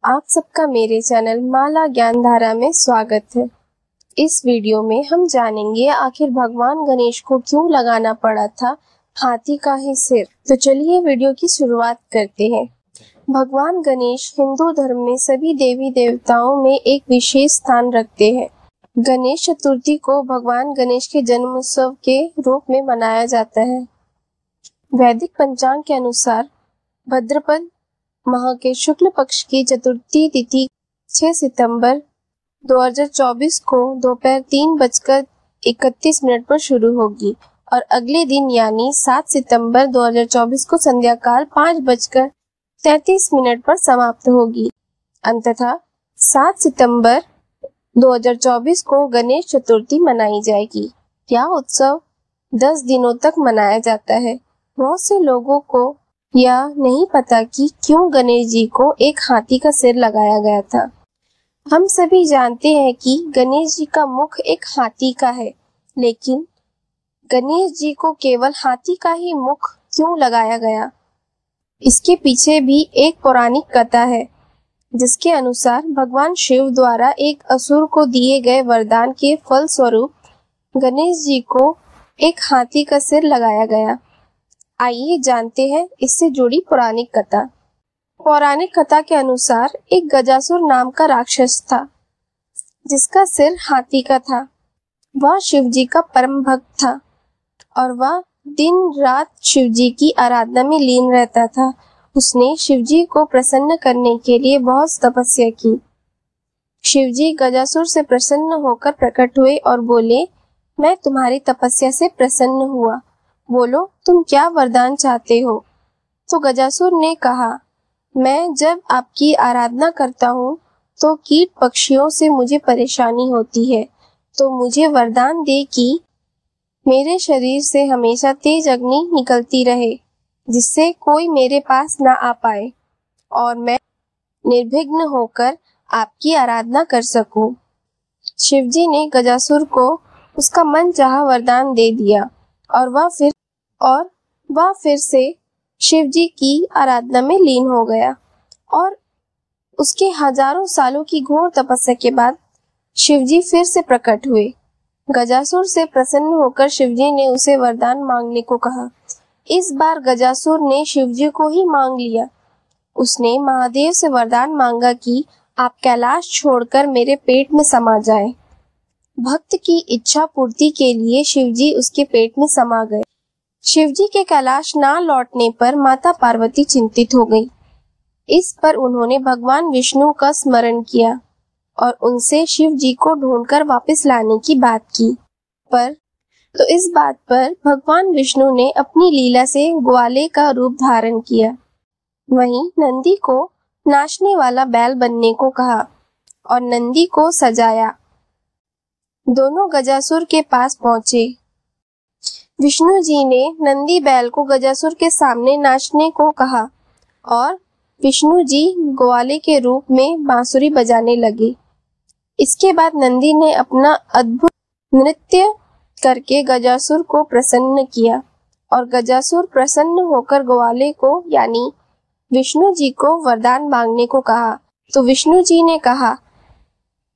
आप सबका मेरे चैनल माला ज्ञान धारा में स्वागत है। इस वीडियो में हम जानेंगे आखिर भगवान गणेश को क्यों लगाना पड़ा था हाथी का ही सिर। तो चलिए वीडियो की शुरुआत करते हैं। भगवान गणेश हिंदू धर्म में सभी देवी देवताओं में एक विशेष स्थान रखते हैं। गणेश चतुर्थी को भगवान गणेश के जन्मोत्सव के रूप में मनाया जाता है। वैदिक पंचांग के अनुसार भाद्रपद माह के शुक्ल पक्ष की चतुर्थी तिथि 6 सितंबर 2024 को दोपहर 3:31 पर शुरू होगी और अगले दिन यानी 7 सितंबर 2024 को संध्या काल 5:33 पर समाप्त होगी। अंततः 7 सितंबर 2024 को गणेश चतुर्थी मनाई जाएगी। यह उत्सव 10 दिनों तक मनाया जाता है। बहुत से लोगों को यह नहीं पता कि क्यों गणेश जी को एक हाथी का सिर लगाया गया था। हम सभी जानते हैं कि गणेश जी का मुख एक हाथी का है, लेकिन गणेश जी को केवल हाथी का ही मुख क्यों लगाया गया? इसके पीछे भी एक पौराणिक कथा है, जिसके अनुसार भगवान शिव द्वारा एक असुर को दिए गए वरदान के फल स्वरूप गणेश जी को एक हाथी का सिर लगाया गया। आइए जानते हैं इससे जुड़ी पौराणिक कथा। पौराणिक कथा के अनुसार एक गजासुर नाम का राक्षस था, जिसका सिर हाथी का था। वह शिव जी का परम भक्त था और वह दिन रात शिव जी की आराधना में लीन रहता था। उसने शिव जी को प्रसन्न करने के लिए बहुत तपस्या की। शिव जी गजासुर से प्रसन्न होकर प्रकट हुए और बोले, मैं तुम्हारी तपस्या से प्रसन्न हुआ। बोलो, तुम क्या वरदान चाहते हो? तो गजासुर ने कहा, मैं जब आपकी आराधना करता हूँ तो कीट पक्षियों से मुझे परेशानी होती है, तो मुझे वरदान दे कि मेरे शरीर से हमेशा तेज अग्नि निकलती रहे, जिससे कोई मेरे पास ना आ पाए और मैं निर्विघ्न होकर आपकी आराधना कर सकूं। शिवजी ने गजासुर को उसका मनचाहा वरदान दे दिया और वह फिर से शिव जी की आराधना में लीन हो गया। और उसके हजारों सालों की घोर तपस्या के बाद शिव जी फिर से प्रकट हुए। गजासुर से प्रसन्न होकर शिव जी ने उसे वरदान मांगने को कहा। इस बार गजासुर ने शिव जी को ही मांग लिया। उसने महादेव से वरदान मांगा कि आप कैलाश छोड़कर मेरे पेट में समा जाएं। भक्त की इच्छा पूर्ति के लिए शिवजी उसके पेट में समा गए। शिवजी के कैलाश ना लौटने पर माता पार्वती चिंतित हो गई। इस पर उन्होंने भगवान विष्णु का स्मरण किया और उनसे शिव जी को ढूंढकर वापस लाने की बात की। इस बात पर भगवान विष्णु ने अपनी लीला से ग्वाले का रूप धारण किया। वहीं नंदी को नाचने वाला बैल बनने को कहा और नंदी को सजाया। दोनों गजासुर के पास पहुंचे। विष्णु जी ने नंदी बैल को गजासुर के सामने नाचने को कहा और विष्णु जी ग्वाले के रूप में बांसुरी बजाने लगे। इसके बाद नंदी ने अपना अद्भुत नृत्य करके गजासुर को प्रसन्न किया और गजासुर प्रसन्न होकर ग्वाले को यानी विष्णु जी को वरदान मांगने को कहा। तो विष्णु जी ने कहा,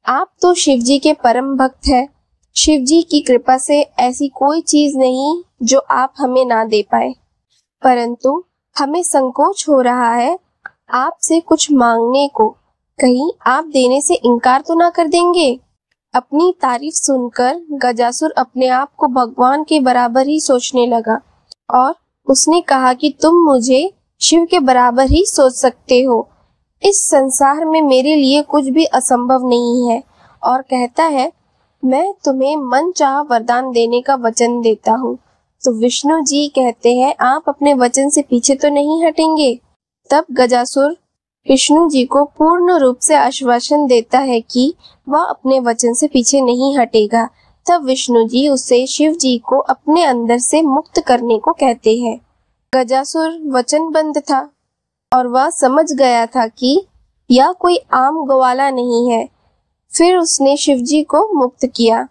आप तो शिव जी के परम भक्त हैं। शिव जी की कृपा से ऐसी कोई चीज नहीं जो आप हमें ना दे पाए, परंतु हमें संकोच हो रहा है आपसे कुछ मांगने को। कहीं आप देने से इनकार तो ना कर देंगे? अपनी तारीफ सुनकर गजासुर अपने आप को भगवान के बराबर ही सोचने लगा और उसने कहा कि तुम मुझे शिव के बराबर ही सोच सकते हो। इस संसार में मेरे लिए कुछ भी असंभव नहीं है। और कहता है, मैं तुम्हें मनचाहा वरदान देने का वचन देता हूँ। तो विष्णु जी कहते हैं, आप अपने वचन से पीछे तो नहीं हटेंगे? तब गजासुर विष्णु जी को पूर्ण रूप से आश्वासन देता है कि वह अपने वचन से पीछे नहीं हटेगा। तब विष्णु जी उसे शिव जी को अपने अंदर से मुक्त करने को कहते हैं। गजासुर वचनबद्ध था और वह समझ गया था कि यह कोई आम ग्वाला नहीं है। फिर उसने शिवजी को मुक्त किया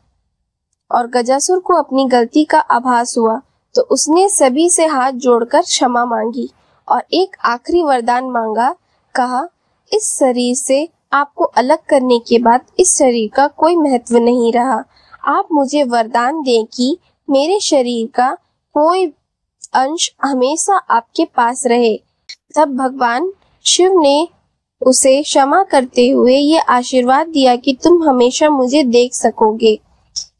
और गजासुर को अपनी गलती का आभास हुआ, तो उसने सभी से हाथ जोड़कर क्षमा मांगी और एक आखिरी वरदान मांगा। कहा, इस शरीर से आपको अलग करने के बाद इस शरीर का कोई महत्व नहीं रहा। आप मुझे वरदान दें कि मेरे शरीर का कोई अंश हमेशा आपके पास रहे। तब भगवान शिव ने उसे क्षमा करते हुए ये आशीर्वाद दिया कि तुम हमेशा मुझे देख सकोगे।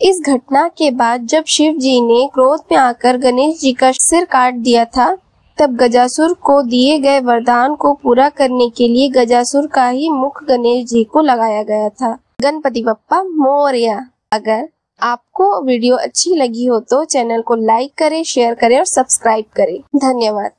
इस घटना के बाद जब शिव जी ने क्रोध में आकर गणेश जी का सिर काट दिया था, तब गजासुर को दिए गए वरदान को पूरा करने के लिए गजासुर का ही मुख गणेश जी को लगाया गया था। गणपति बप्पा मोरया। अगर आपको वीडियो अच्छी लगी हो तो चैनल को लाइक करें, शेयर करें और सब्सक्राइब करें। धन्यवाद।